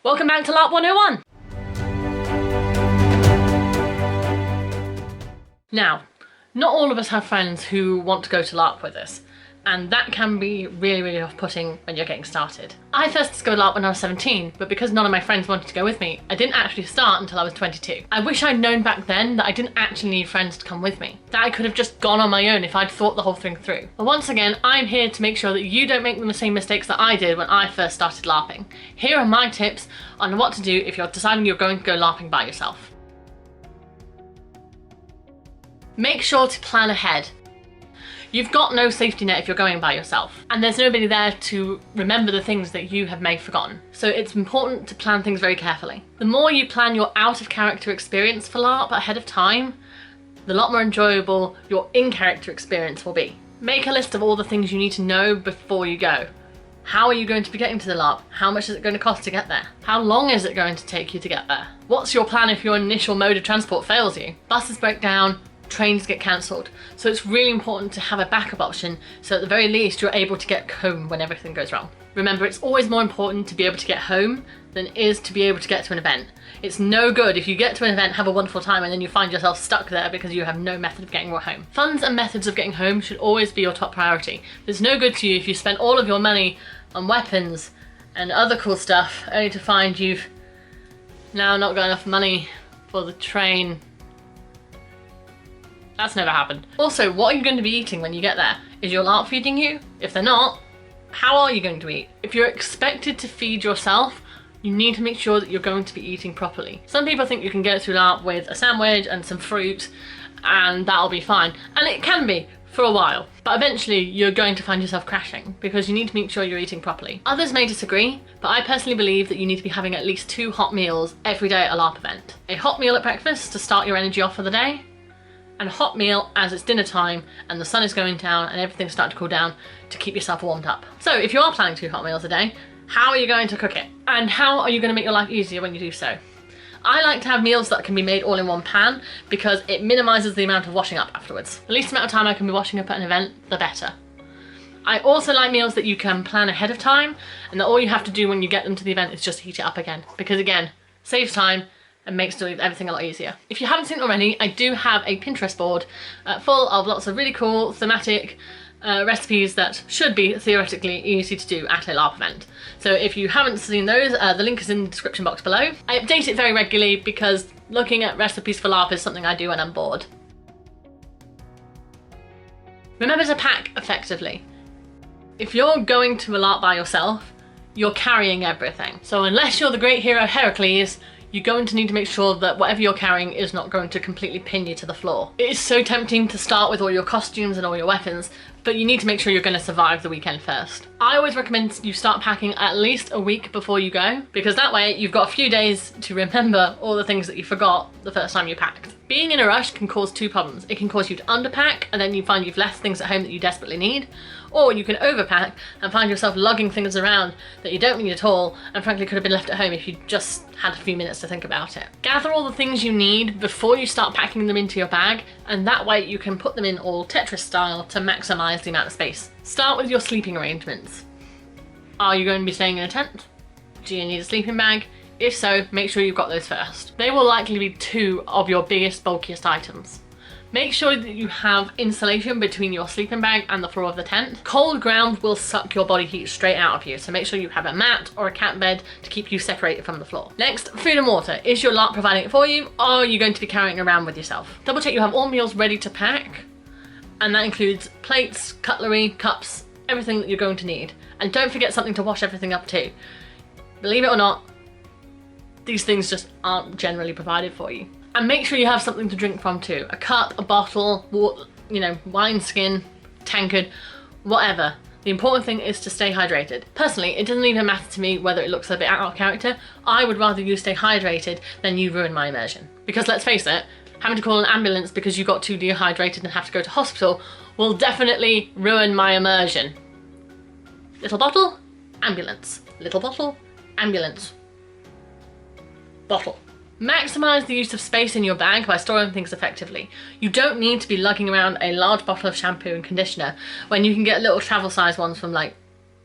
Welcome back to LARP 101! Now, not all of us have friends who want to go to LARP with us, and that can be really off-putting when you're getting started. I first discovered LARP when I was 17, but because none of my friends wanted to go with me, I didn't actually start until I was 22. I wish I'd known back then that I didn't actually need friends to come with me, that I could have just gone on my own if I'd thought the whole thing through. But once again, I'm here to make sure that you don't make the same mistakes that I did when I first started LARPing. Here are my tips on what to do if you're deciding you're going to go LARPing by yourself. Make sure to plan ahead. You've got no safety net if you're going by yourself, and there's nobody there to remember the things that you have may forgotten. So it's important to plan things very carefully. The more you plan your out of character experience for LARP ahead of time, the lot more enjoyable your in-character experience will be. Make a list of all the things you need to know before you go. How are you going to be getting to the LARP? How much is it going to cost to get there? How long is it going to take you to get there? What's your plan if your initial mode of transport fails you? Buses break down, trains get cancelled. So it's really important to have a backup option so at the very least you're able to get home when everything goes wrong. Remember, it's always more important to be able to get home than it is to be able to get to an event. It's no good if you get to an event, have a wonderful time, and then you find yourself stuck there because you have no method of getting home. Funds and methods of getting home should always be your top priority. There's no good to you if you spend all of your money on weapons and other cool stuff only to find you've now not got enough money for the train. That's never happened. Also, what are you going to be eating when you get there? Is your LARP feeding you? If they're not, how are you going to eat? If you're expected to feed yourself, you need to make sure that you're going to be eating properly. Some people think you can get through LARP with a sandwich and some fruit and that'll be fine. And it can be for a while, but eventually you're going to find yourself crashing because you need to make sure you're eating properly. Others may disagree, but I personally believe that you need to be having at least 2 hot meals every day at a LARP event. A hot meal at breakfast to start your energy off for the day, and a hot meal as it's dinner time and the sun is going down and everything's starting to cool down to keep yourself warmed up. So if you are planning 2 hot meals a day, how are you going to cook it? And how are you going to make your life easier when you do so? I like to have meals that can be made all in one pan because it minimises the amount of washing up afterwards. The least amount of time I can be washing up at an event, the better. I also like meals that you can plan ahead of time and that all you have to do when you get them to the event is just heat it up again, because again, saves time and makes everything a lot easier. If you haven't seen it already, I do have a Pinterest board full of lots of really cool thematic recipes that should be theoretically easy to do at a LARP event. So if you haven't seen those, the link is in the description box below. I update it very regularly because looking at recipes for LARP is something I do when I'm bored. Remember to pack effectively. If you're going to a LARP by yourself, you're carrying everything. So unless you're the great hero Heracles, you're going to need to make sure that whatever you're carrying is not going to completely pin you to the floor. It is so tempting to start with all your costumes and all your weapons, but you need to make sure you're going to survive the weekend first. I always recommend you start packing at least a week before you go, because that way you've got a few days to remember all the things that you forgot the first time you packed. Being in a rush can cause 2 problems. It can cause you to underpack and then you find you've left things at home that you desperately need, or you can overpack and find yourself lugging things around that you don't need at all and frankly could have been left at home if you just had a few minutes to think about it. Gather all the things you need before you start packing them into your bag, and that way you can put them in all Tetris style to maximise the amount of space. Start with your sleeping arrangements. Are you going to be staying in a tent? Do you need a sleeping bag? If so, make sure you've got those first. They will likely be 2 of your biggest, bulkiest items. Make sure that you have insulation between your sleeping bag and the floor of the tent. Cold ground will suck your body heat straight out of you, so make sure you have a mat or a cat bed to keep you separated from the floor. Next, food and water. Is your LARP providing it for you, or are you going to be carrying it around with yourself? Double check you have all meals ready to pack, and that includes plates, cutlery, cups, everything that you're going to need. And don't forget something to wash everything up too. Believe it or not, these things just aren't generally provided for you. And make sure you have something to drink from too. A cup, a bottle, water, wine skin, tankard, whatever. The important thing is to stay hydrated. Personally, it doesn't even matter to me whether it looks a bit out of character. I would rather you stay hydrated than you ruin my immersion. Because let's face it, having to call an ambulance because you got too dehydrated and have to go to hospital will definitely ruin my immersion. Little bottle, ambulance. Little bottle, ambulance. Bottle. Maximise the use of space in your bag by storing things effectively. You don't need to be lugging around a large bottle of shampoo and conditioner when you can get little travel size ones from like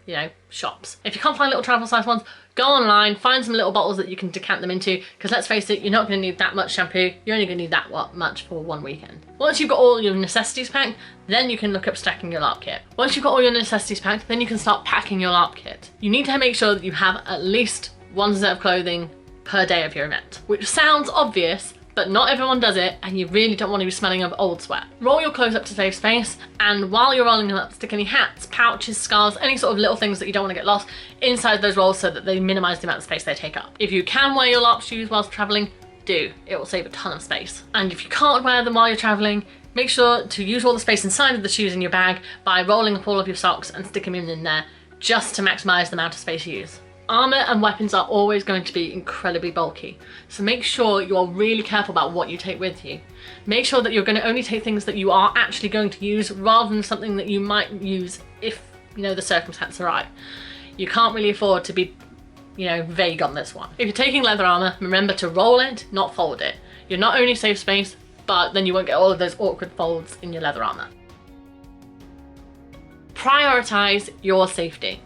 you know, shops. If you can't find little travel size ones, go online, find some little bottles that you can decant them into, because let's face it, you're not going to need that much shampoo, you're only going to need that much for one weekend. Once you've got all your necessities packed, then you can look up stacking your LARP kit. Once you've got all your necessities packed, then you can start packing your LARP kit. You need to make sure that you have at least one set of clothing per day of your event, which sounds obvious, but not everyone does it, and you really don't want to be smelling of old sweat. Roll your clothes up to save space, and while you're rolling them up, stick any hats, pouches, scarves, any sort of little things that you don't want to get lost inside those rolls so that they minimize the amount of space they take up. If you can wear your LARP shoes whilst traveling, do. It will save a ton of space. And if you can't wear them while you're traveling, make sure to use all the space inside of the shoes in your bag by rolling up all of your socks and sticking them in there just to maximize the amount of space you use. Armour and weapons are always going to be incredibly bulky, so make sure you are really careful about what you take with you. Make sure that you're going to only take things that you are actually going to use rather than something that you might use if, you know, the circumstances are right. You can't really afford to be, you know, vague on this one. If you're taking leather armour, remember to roll it, not fold it. You'll not only save space, but then you won't get all of those awkward folds in your leather armour. Prioritise your safety.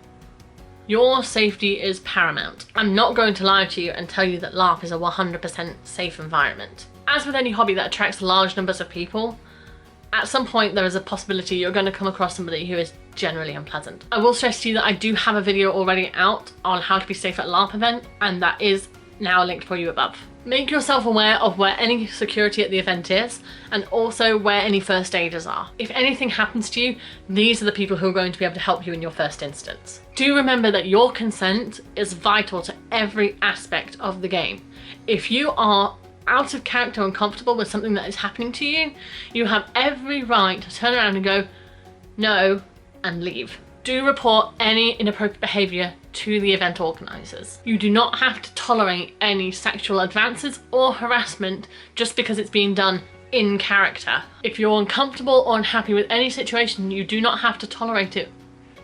Your safety is paramount. I'm not going to lie to you and tell you that LARP is a 100% safe environment. As with any hobby that attracts large numbers of people, at some point there is a possibility you're going to come across somebody who is generally unpleasant. I will stress to you that I do have a video already out on how to be safe at a LARP event, and that is now linked for you above. Make yourself aware of where any security at the event is, and also where any first aiders are. If anything happens to you, these are the people who are going to be able to help you in your first instance. Do remember that your consent is vital to every aspect of the game. If you are out of character and uncomfortable with something that is happening to you, you have every right to turn around and go, no, and leave. Do report any inappropriate behaviour to the event organisers. You do not have to tolerate any sexual advances or harassment just because it's being done in character. If you're uncomfortable or unhappy with any situation, you do not have to tolerate it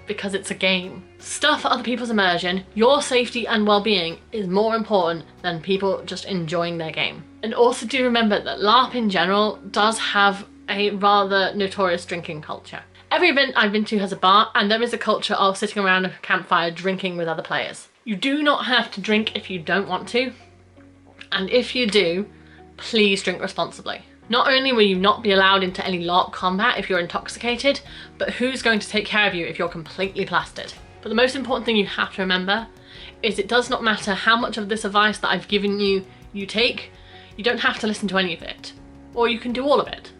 because it's a game. Stuff other people's immersion, your safety and well-being is more important than people just enjoying their game. And also do remember that LARP in general does have a rather notorious drinking culture. Every event I've been to has a bar, and there is a culture of sitting around a campfire drinking with other players. You do not have to drink if you don't want to, and if you do, please drink responsibly. Not only will you not be allowed into any LARP combat if you're intoxicated, but who's going to take care of you if you're completely plastered? But the most important thing you have to remember is it does not matter how much of this advice that I've given you take, you don't have to listen to any of it, or you can do all of it.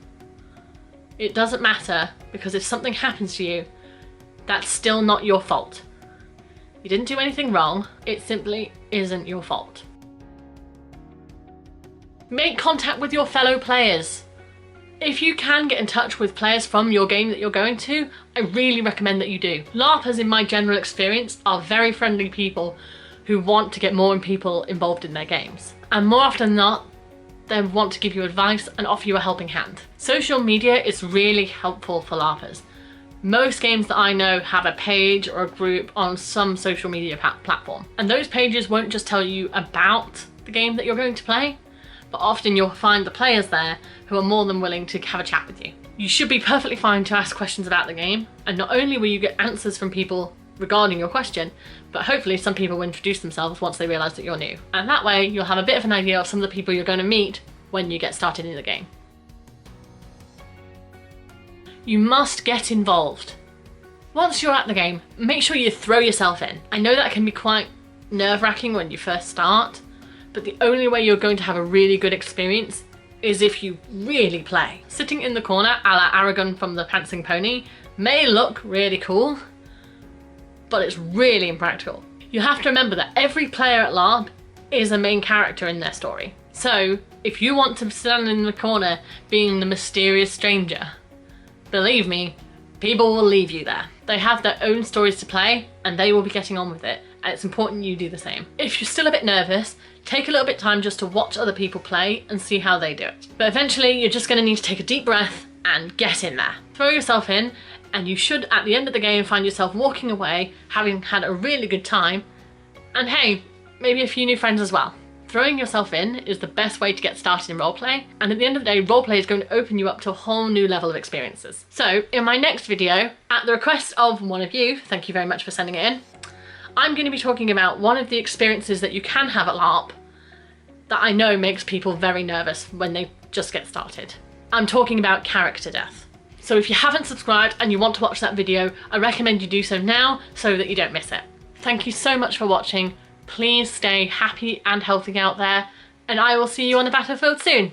It doesn't matter, because if something happens to you, that's still not your fault. You didn't do anything wrong, it simply isn't your fault. Make contact with your fellow players. If you can get in touch with players from your game that you're going to, I really recommend that you do. LARPers, in my general experience, are very friendly people who want to get more people involved in their games. And more often than not, they want to give you advice and offer you a helping hand. Social media is really helpful for LARPers. Most games that I know have a page or a group on some social media platform. And those pages won't just tell you about the game that you're going to play, but often you'll find the players there who are more than willing to have a chat with you. You should be perfectly fine to ask questions about the game, and not only will you get answers from people regarding your question, but hopefully some people will introduce themselves once they realise that you're new. And that way you'll have a bit of an idea of some of the people you're going to meet when you get started in the game. You must get involved. Once you're at the game, make sure you throw yourself in. I know that can be quite nerve-wracking when you first start, but the only way you're going to have a really good experience is if you really play. Sitting in the corner a la Aragon from the Prancing Pony may look really cool, but it's really impractical. You have to remember that every player at LARP is a main character in their story. So if you want to stand in the corner being the mysterious stranger, believe me, people will leave you there. They have their own stories to play and they will be getting on with it, and it's important you do the same. If you're still a bit nervous, take a little bit of time just to watch other people play and see how they do it. But eventually you're just going to need to take a deep breath and get in there. Throw yourself in, and you should at the end of the game find yourself walking away having had a really good time, and hey, maybe a few new friends as well. throwing yourself in is the best way to get started in roleplay, and at the end of the day, roleplay is going to open you up to a whole new level of experiences. So in my next video, at the request of one of you, thank you very much for sending it in, I'm going to be talking about one of the experiences that you can have at LARP that I know makes people very nervous when they just get started. I'm talking about character death. So if you haven't subscribed and you want to watch that video, I recommend you do so now so that you don't miss it. Thank you so much for watching. Please stay happy and healthy out there, and I will see you on the battlefield soon.